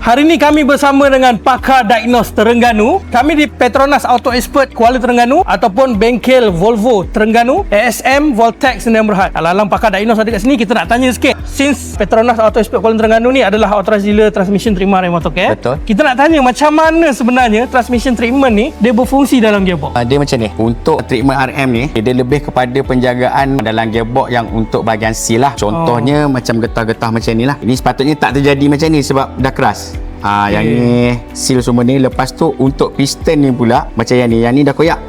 Hari ini kami bersama dengan pakar diagnos Terengganu. Kami di Petronas Auto Expert Kuala Terengganu ataupun bengkel Volvo Terengganu, ASM Voltex Sdn Bhd. Alang-alang pakar diagnos ada kat sini, kita nak tanya sikit. Since Petronas Auto Expert Kuala Terengganu ni adalah authorized dealer transmission treatment remote care. Betul. Kita nak tanya macam mana sebenarnya transmission treatment ni dia berfungsi dalam gearbox. Dia macam ni. Untuk treatment RM ni, dia lebih kepada penjagaan dalam gearbox yang untuk bahagian seal lah. Contohnya macam getah-getah macam ni lah. Ini sepatutnya tak terjadi macam ni sebab dah keras. Yang ni seal semua ni. Lepas tu untuk piston ni pula macam yang ni dah koyak.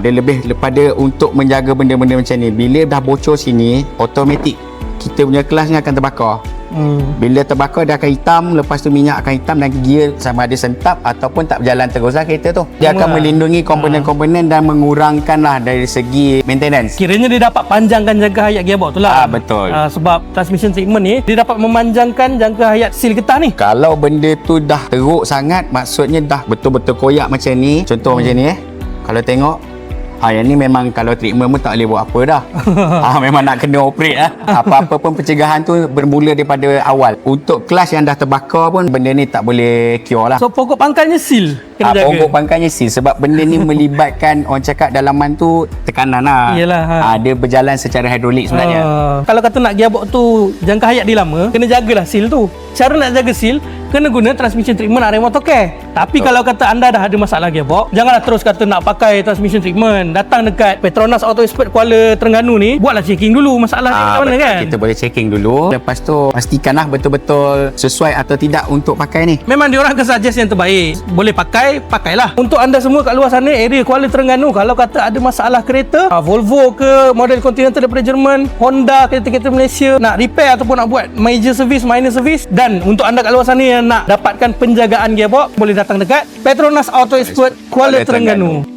Dia lebih daripada untuk menjaga benda-benda macam ni. Bila dah bocor sini, automatik kita punya kelas ni akan terbakar. Bila terbakar dia akan hitam, lepas tu minyak akan hitam dan gear sama ada sentap ataupun tak berjalan teruslah kereta tu. Dia akan melindungi komponen-komponen dan mengurangkanlah dari segi maintenance. Kiranya dia dapat panjangkan jangka hayat gearbox tu lah. Betul. Sebab transmission treatment ni dia dapat memanjangkan jangka hayat seal getah ni. Kalau benda tu dah teruk sangat, maksudnya dah betul-betul koyak macam ni. Contoh macam ni kalau tengok yang ni memang kalau treatment pun tak boleh buat apa dah. Memang nak kena operate lah. Apa-apa pun pencegahan tu bermula daripada awal. Untuk kelas yang dah terbakar pun benda ni tak boleh cure lah. So pokok pangkalnya seal kena jaga. Pokok pangkalnya seal sebab benda ni melibatkan orang cakap dalaman tu tekanan lah. Yelah, dia berjalan secara hidrolik sebenarnya. Kalau kata nak gearbox tu jangka hayat dia lama, kena jagalah seal tu. Cara nak jaga seal, kena guna transmission treatment RM Auto Care. Tapi kalau kata anda dah ada masalah gearbox, janganlah terus kata nak pakai transmission treatment. Datang dekat Petronas Auto Expert Kuala Terengganu ni, buatlah checking dulu masalah dia macam mana kan. Kita boleh checking dulu. Lepas tu pastikanlah betul-betul sesuai atau tidak untuk pakai ni. Memang diorang akan suggest yang terbaik. Boleh pakai, pakailah. Untuk anda semua kat luar sana, area Kuala Terengganu, kalau kata ada masalah kereta, Volvo ke, model Continental daripada Jerman, Honda, kereta-kereta Malaysia, nak repair ataupun nak buat major service, minor service, dan untuk anda kat luar sana yang nak dapatkan penjagaan gearbox, boleh datang dekat Petronas Auto Expert Kuala Terengganu.